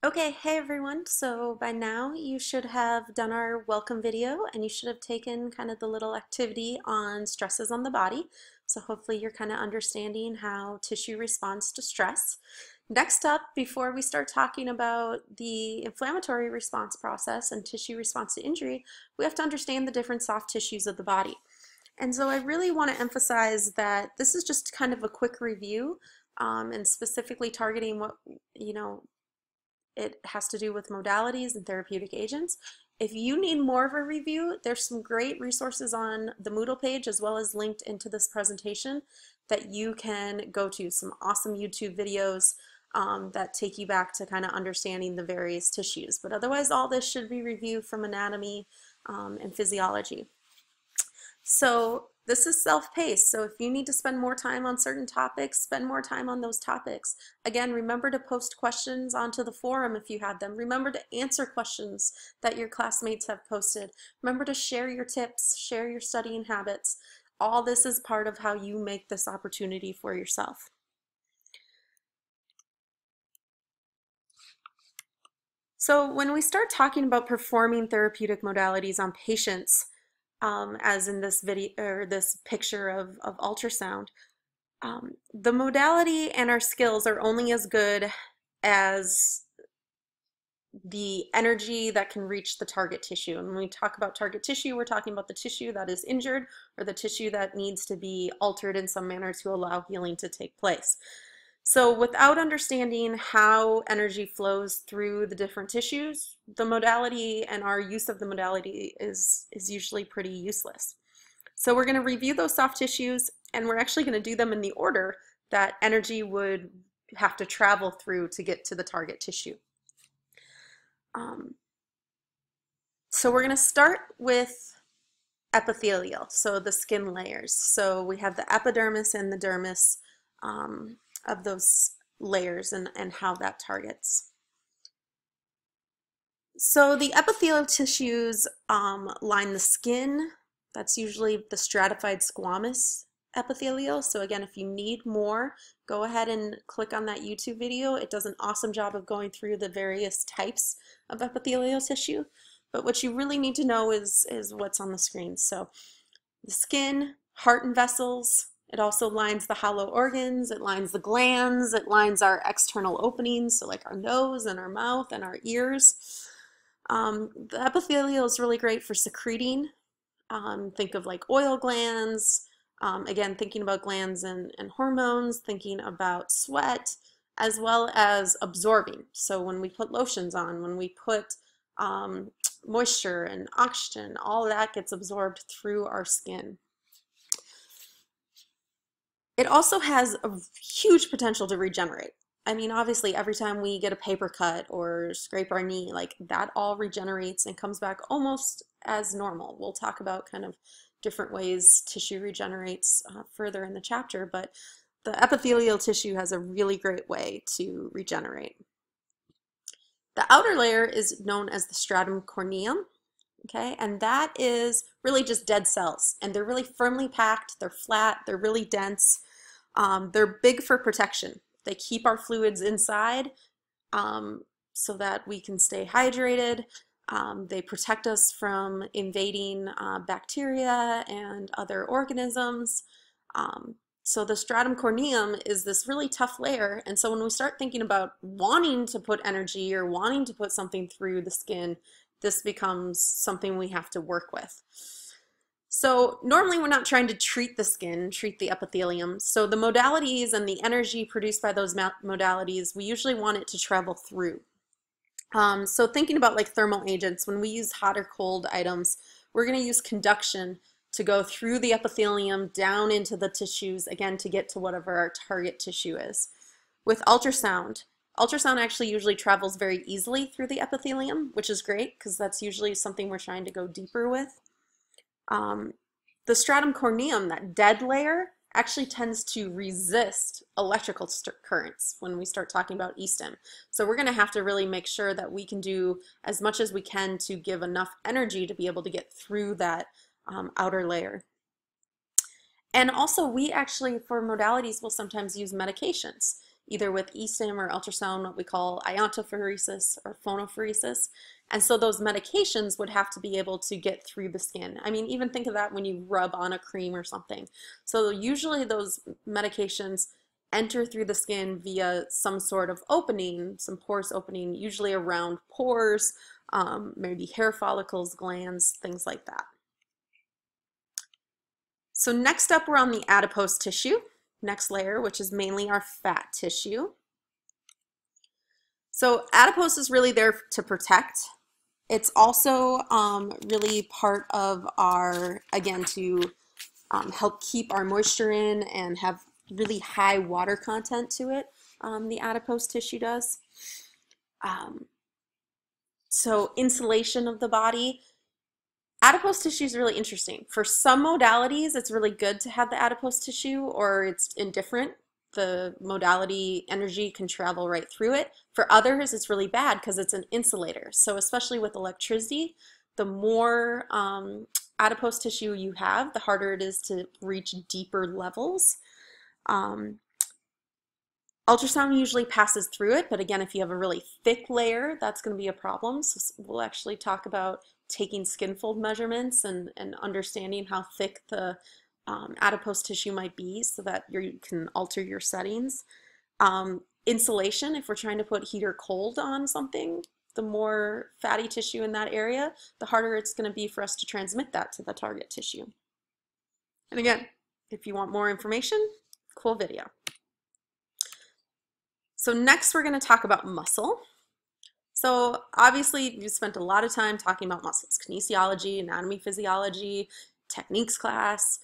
Okay, hey everyone. So by now you should have done our welcome video and you should have taken kind of the little activity on stresses on the body. So hopefully you're kind of understanding how tissue responds to stress. Next up, before we start talking about the inflammatory response process and tissue response to injury, we have to understand the different soft tissues of the body. And so I really want to emphasize that this is just kind of a quick review and specifically targeting what, it has to do with modalities and therapeutic agents. If you need more of a review, there's some great resources on the Moodle page as well as linked into this presentation that you can go to. Some awesome YouTube videos that take you back to kind of understanding the various tissues. But otherwise, all this should be reviewed from anatomy and physiology. So this is self-paced, so if you need to spend more time on certain topics, spend more time on those topics. Again, remember to post questions onto the forum if you have them. Remember to answer questions that your classmates have posted. Remember to share your tips, share your studying habits. All this is part of how you make this opportunity for yourself. So when we start talking about performing therapeutic modalities on patients, as in this video or this picture of ultrasound, the modality and our skills are only as good as the energy that can reach the target tissue. And when we talk about target tissue, we're talking about the tissue that is injured or the tissue that needs to be altered in some manner to allow healing to take place. So without understanding how energy flows through the different tissues, the modality and our use of the modality is usually pretty useless. So we're going to review those soft tissues, and we're actually going to do them in the order that energy would have to travel through to get to the target tissue. So we're going to start with epithelial, so the skin layers. So we have the epidermis and the dermis of those layers and how that targets. So the epithelial tissues line the skin. That's usually the stratified squamous epithelial. So again, if you need more, go ahead and click on that YouTube video. It does an awesome job of going through the various types of epithelial tissue. But what you really need to know is what's on the screen. So the skin, heart and vessels. It also lines the hollow organs, it lines the glands, it lines our external openings, so like our nose and our mouth and our ears. The epithelial is really great for secreting. Think of like oil glands, again, thinking about glands and hormones, thinking about sweat, as well as absorbing. So when we put lotions on, when we put moisture and oxygen, all that gets absorbed through our skin. It also has a huge potential to regenerate. I mean, obviously, every time we get a paper cut or scrape our knee, like that all regenerates and comes back almost as normal. We'll talk about kind of different ways tissue regenerates further in the chapter, but the epithelial tissue has a really great way to regenerate. The outer layer is known as the stratum corneum. Okay, and that is really just dead cells, and they're really firmly packed, they're flat, they're really dense. They're big for protection. They keep our fluids inside so that we can stay hydrated. They protect us from invading bacteria and other organisms. So the stratum corneum is this really tough layer, and so when we start thinking about wanting to put energy or wanting to put something through the skin, this becomes something we have to work with. So normally we're not trying to treat the skin, treat the epithelium. So the modalities and the energy produced by those modalities, we usually want it to travel through. So thinking about like thermal agents, when we use hot or cold items, we're going to use conduction to go through the epithelium down into the tissues, again, to get to whatever our target tissue is. With ultrasound, ultrasound actually usually travels very easily through the epithelium, which is great because that's usually something we're trying to go deeper with. The stratum corneum, that dead layer, actually tends to resist electrical currents when we start talking about e-stim. So we're going to have to really make sure that we can do as much as we can to give enough energy to be able to get through that outer layer. And also we actually, for modalities, will sometimes use medications. either with eStim or ultrasound, what we call iontophoresis or phonophoresis. And so those medications would have to be able to get through the skin. I mean, even think of that when you rub on a cream or something. So usually those medications enter through the skin via some sort of opening, some porous opening, usually around pores, maybe hair follicles, glands, things like that. So next up, we're on the adipose tissue, next layer, which is mainly our fat tissue. So adipose is really there to protect. It's also really part of our, again, to help keep our moisture in and have really high water content to it, the adipose tissue does. So insulation of the body. Adipose tissue is really interesting. For some modalities, it's really good to have the adipose tissue, or it's indifferent. The modality energy can travel right through it. For others, it's really bad because it's an insulator. So especially with electricity, the more adipose tissue you have, the harder it is to reach deeper levels. Ultrasound usually passes through it, but again, if you have a really thick layer, that's going to be a problem. So we'll actually talk about taking skin fold measurements and understanding how thick the adipose tissue might be so that you can alter your settings. Insulation, if we're trying to put heat or cold on something, the more fatty tissue in that area, the harder it's going to be for us to transmit that to the target tissue. And again, if you want more information, cool video. So next we're going to talk about muscle. So obviously we've spent a lot of time talking about muscles, kinesiology, anatomy, physiology, techniques class.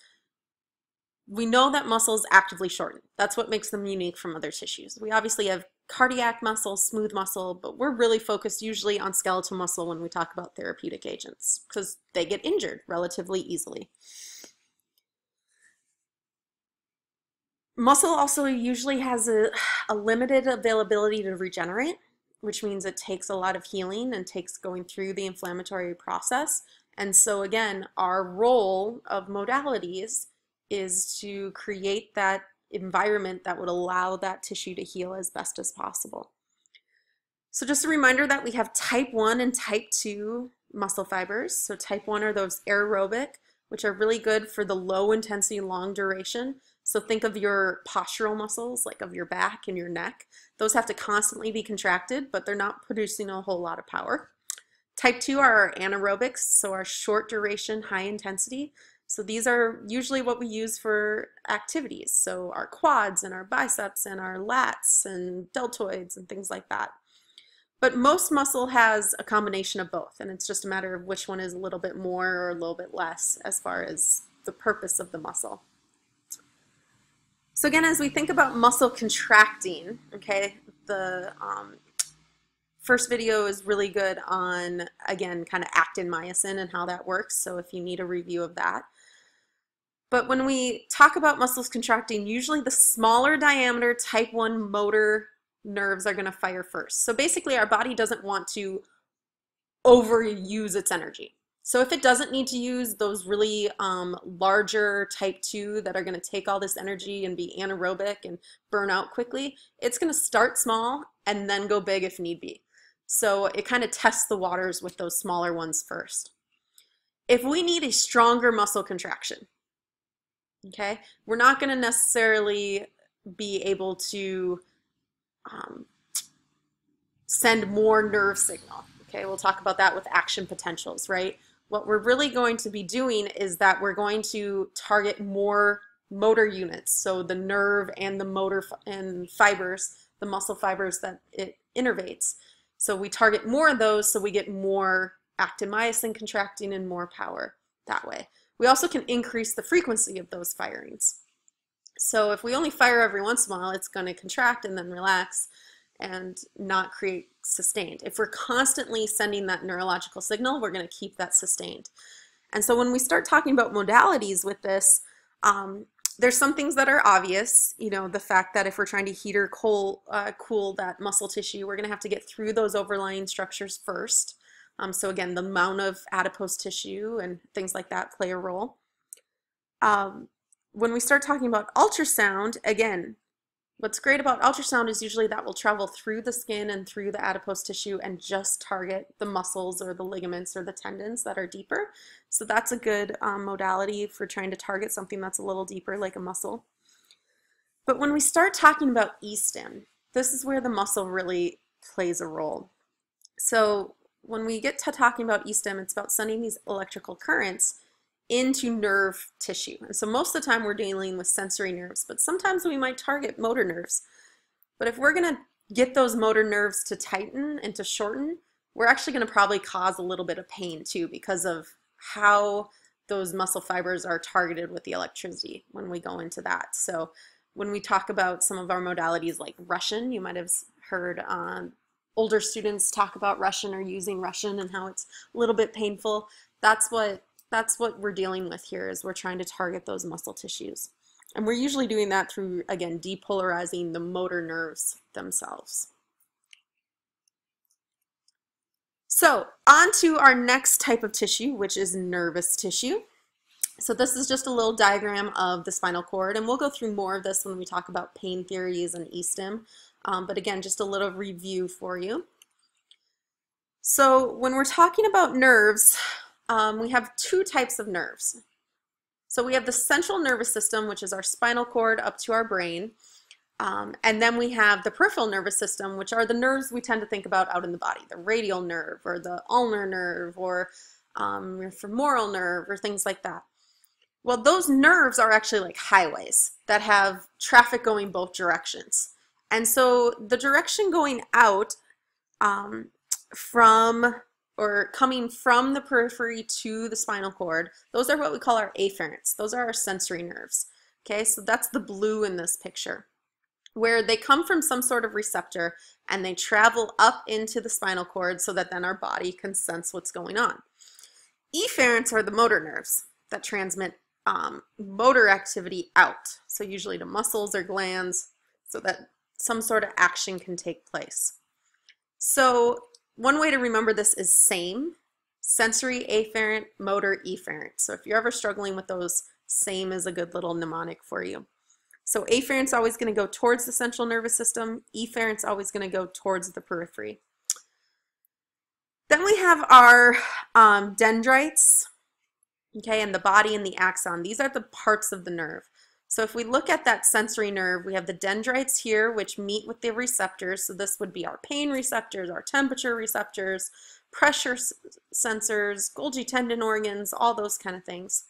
We know that muscles actively shorten. That's what makes them unique from other tissues. We obviously have cardiac muscle, smooth muscle, but we're really focused usually on skeletal muscle when we talk about therapeutic agents because they get injured relatively easily. Muscle also usually has a limited availability to regenerate, which means it takes a lot of healing and takes going through the inflammatory process. And so again, our role of modalities is to create that environment that would allow that tissue to heal as best as possible. So just a reminder that we have type 1 and type 2 muscle fibers. So type 1 are those aerobic, which are really good for the low intensity, long duration. So think of your postural muscles, like of your back and your neck. Those have to constantly be contracted, but they're not producing a whole lot of power. Type 2 are our anaerobics, so our short duration, high intensity. So these are usually what we use for activities. So our quads and our biceps and our lats and deltoids and things like that. But most muscle has a combination of both, and it's just a matter of which one is a little bit more or a little bit less as far as the purpose of the muscle. So again, as we think about muscle contracting, okay, the first video is really good on, again, kind of actin myosin and how that works, so if you need a review of that. But when we talk about muscles contracting, usually the smaller diameter type 1 motor nerves are going to fire first. So basically our body doesn't want to overuse its energy. So if it doesn't need to use those really larger type 2 that are going to take all this energy and be anaerobic and burn out quickly, it's going to start small and then go big if need be. So it kind of tests the waters with those smaller ones first. If we need a stronger muscle contraction, okay, we're not going to necessarily be able to send more nerve signal. Okay, we'll talk about that with action potentials, right? What we're really going to be doing is that we're going to target more motor units, so the nerve and the motor and fibers, the muscle fibers that it innervates. So we target more of those so we get more actin myosin contracting and more power that way. We also can increase the frequency of those firings. So if we only fire every once in a while, it's going to contract and then relax and not create sustained. If we're constantly sending that neurological signal, we're going to keep that sustained. And so when we start talking about modalities with this, there's some things that are obvious, you know, the fact that if we're trying to heat or cool that muscle tissue, we're going to have to get through those overlying structures first. So again, the amount of adipose tissue and things like that play a role. When we start talking about ultrasound, again, What's great about ultrasound is usually that will travel through the skin and through the adipose tissue and just target the muscles or the ligaments or the tendons that are deeper. So that's a good modality for trying to target something that's a little deeper, like a muscle. But when we start talking about e-stim, this is where the muscle really plays a role. So when we get to talking about e-stim, it's about sending these electrical currents into nerve tissue. And so most of the time we're dealing with sensory nerves, but sometimes we might target motor nerves. But if we're going to get those motor nerves to tighten and to shorten, we're actually going to probably cause a little bit of pain too because of how those muscle fibers are targeted with the electricity when we go into that. So when we talk about some of our modalities like Russian, you might have heard older students talk about Russian or using Russian and how it's a little bit painful. That's what we're dealing with here, is we're trying to target those muscle tissues. And we're usually doing that through, again, depolarizing the motor nerves themselves. So on to our next type of tissue, which is nervous tissue. So this is just a little diagram of the spinal cord, and we'll go through more of this when we talk about pain theories and e-stim. But again, just a little review for you. So when we're talking about nerves, we have two types of nerves. So we have the central nervous system, which is our spinal cord up to our brain. And then we have the peripheral nervous system, which are the nerves we tend to think about out in the body, the radial nerve or the ulnar nerve or your femoral nerve or things like that. Well, those nerves are actually like highways that have traffic going both directions. And so the direction going out from or coming from the periphery to the spinal cord, those are what we call our afferents. Those are our sensory nerves. Okay, so that's the blue in this picture, where they come from some sort of receptor and they travel up into the spinal cord so that then our body can sense what's going on. Efferents are the motor nerves that transmit motor activity out, so usually to muscles or glands, so that some sort of action can take place. So one way to remember this is SAME, sensory afferent, motor efferent. So if you're ever struggling with those, SAME is a good little mnemonic for you. So afferent's always going to go towards the central nervous system, efferent's always going to go towards the periphery. Then we have our dendrites, okay, and the body and the axon. These are the parts of the nerve. So if we look at that sensory nerve, we have the dendrites here, which meet with the receptors. So this would be our pain receptors, our temperature receptors, pressure sensors, Golgi tendon organs, all those kind of things.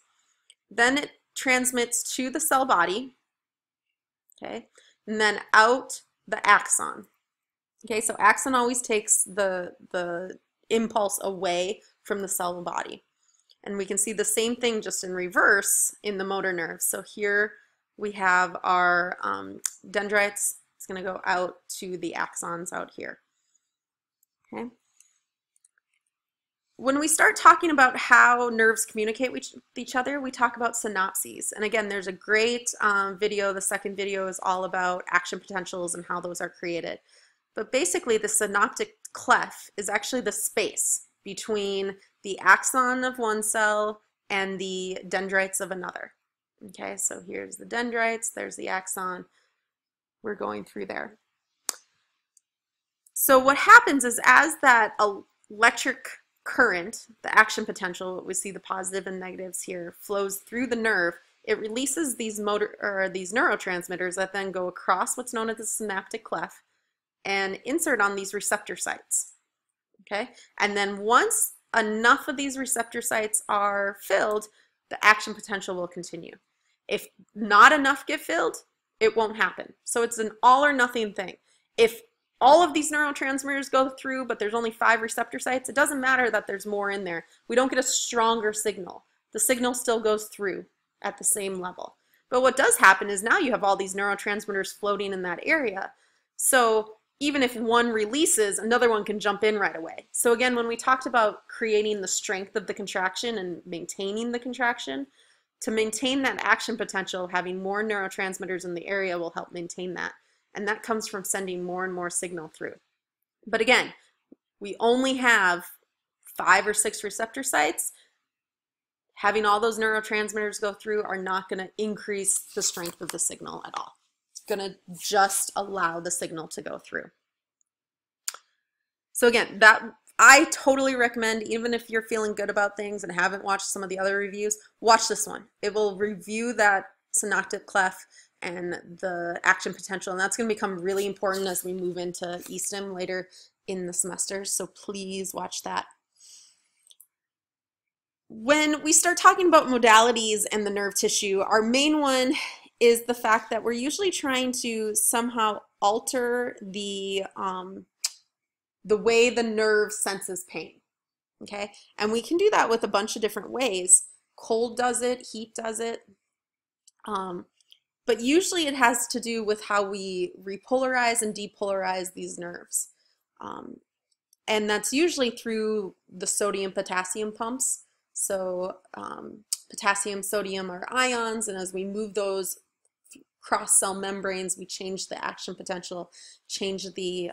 Then it transmits to the cell body, okay, and then out the axon. Okay, so axon always takes the impulse away from the cell body. And we can see the same thing just in reverse in the motor nerves. So here we have our dendrites. It's going to go out to the axons out here. Okay. When we start talking about how nerves communicate with each other, we talk about synopses. And again, there's a great video. The second video is all about action potentials and how those are created. But basically, the synaptic cleft is actually the space between the axon of one cell and the dendrites of another. Okay, so here's the dendrites, there's the axon. We're going through there. So what happens is, as that electric current, the action potential, we see the positive and negatives here, flows through the nerve, it releases these neurotransmitters that then go across what's known as the synaptic cleft and insert on these receptor sites. Okay, and then once enough of these receptor sites are filled, the action potential will continue. If not enough get filled, it won't happen. So it's an all or nothing thing. If all of these neurotransmitters go through, but there's only 5 receptor sites, it doesn't matter that there's more in there. We don't get a stronger signal. The signal still goes through at the same level. But what does happen is now you have all these neurotransmitters floating in that area. So even if one releases, another one can jump in right away. So again, when we talked about creating the strength of the contraction and maintaining the contraction, to maintain that action potential, having more neurotransmitters in the area will help maintain that. And that comes from sending more and more signal through. But again, we only have 5 or 6 receptor sites. Having all those neurotransmitters go through are not going to increase the strength of the signal at all. going to just allow the signal to go through. So again, that I totally recommend, even if you're feeling good about things and haven't watched some of the other reviews, watch this one. It will review that synoptic clef and the action potential, and that's going to become really important as we move into e-stim later in the semester, so please watch that. When we start talking about modalities and the nerve tissue, our main one is the fact that we're usually trying to somehow alter the way the nerve senses pain, okay? And we can do that with a bunch of different ways. Cold does it, heat does it, but usually it has to do with how we repolarize and depolarize these nerves. And that's usually through the sodium-potassium pumps. So potassium, sodium are ions, and as we move those cross cell membranes, we change the action potential, change the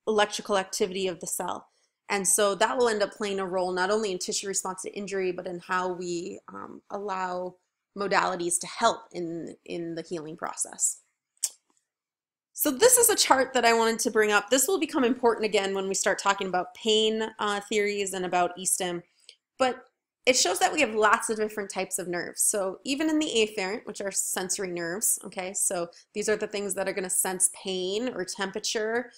electrical activity of the cell. And so that will end up playing a role not only in tissue response to injury, but in how we allow modalities to help in the healing process. So this is a chart that I wanted to bring up. This will become important again when we start talking about pain theories and about e-stim. But it shows that we have lots of different types of nerves. So even in the afferent, which are sensory nerves, okay, so these are the things that are going to sense pain or temperature,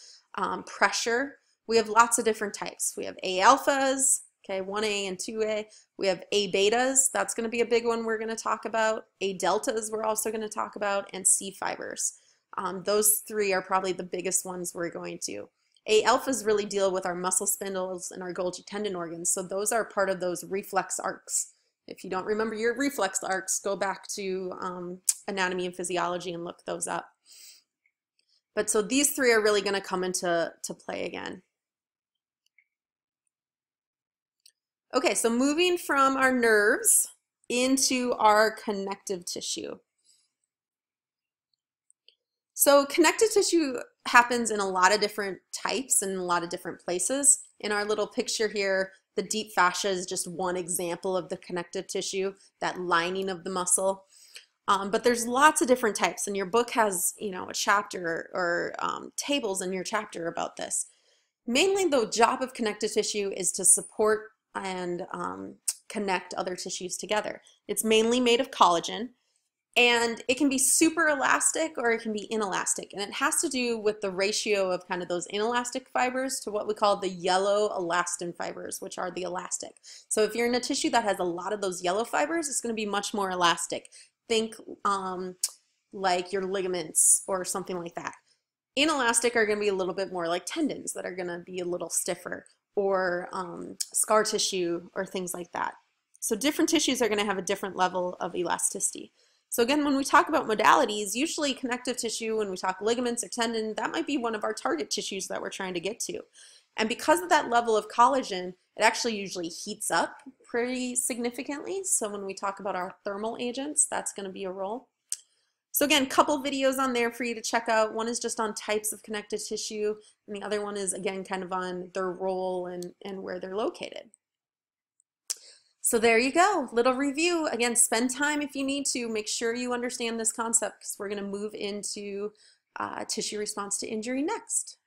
pressure. We have lots of different types. We have A alphas, okay, 1A and 2A. We have A betas, that's going to be a big one we're going to talk about. A deltas we're also going to talk about, and C fibers. Those three are probably the biggest ones we're going to. A alphas really deal with our muscle spindles and our Golgi tendon organs, so those are part of those reflex arcs. If you don't remember your reflex arcs, go back to anatomy and physiology and look those up. But so these three are really going to come into play again. Okay, so moving from our nerves into our connective tissue. So connective tissue happens in a lot of different types and a lot of different places. In our little picture here, the deep fascia is just one example of the connective tissue, that lining of the muscle. But there's lots of different types, and your book has, you know, a chapter or tables in your chapter about this. Mainly the job of connective tissue is to support and connect other tissues together. It's mainly made of collagen, and it can be super elastic or it can be inelastic, and it has to do with the ratio of kind of those inelastic fibers to what we call the yellow elastin fibers, which are the elastic. So if you're in a tissue that has a lot of those yellow fibers, it's going to be much more elastic. Think like your ligaments or something like that. Inelastic are going to be a little bit more like tendons that are going to be a little stiffer, or scar tissue or things like that. So different tissues are going to have a different level of elasticity. So again, when we talk about modalities, usually connective tissue, when we talk ligaments or tendon, that might be one of our target tissues that we're trying to get to. And because of that level of collagen, it actually usually heats up pretty significantly. So when we talk about our thermal agents, that's going to be a role. So again, couple videos on there for you to check out. One is just on types of connective tissue, and the other one is again kind of on their role and where they're located. So there you go, little review. Again, spend time if you need to. Make sure you understand this concept because we're going to move into tissue response to injury next.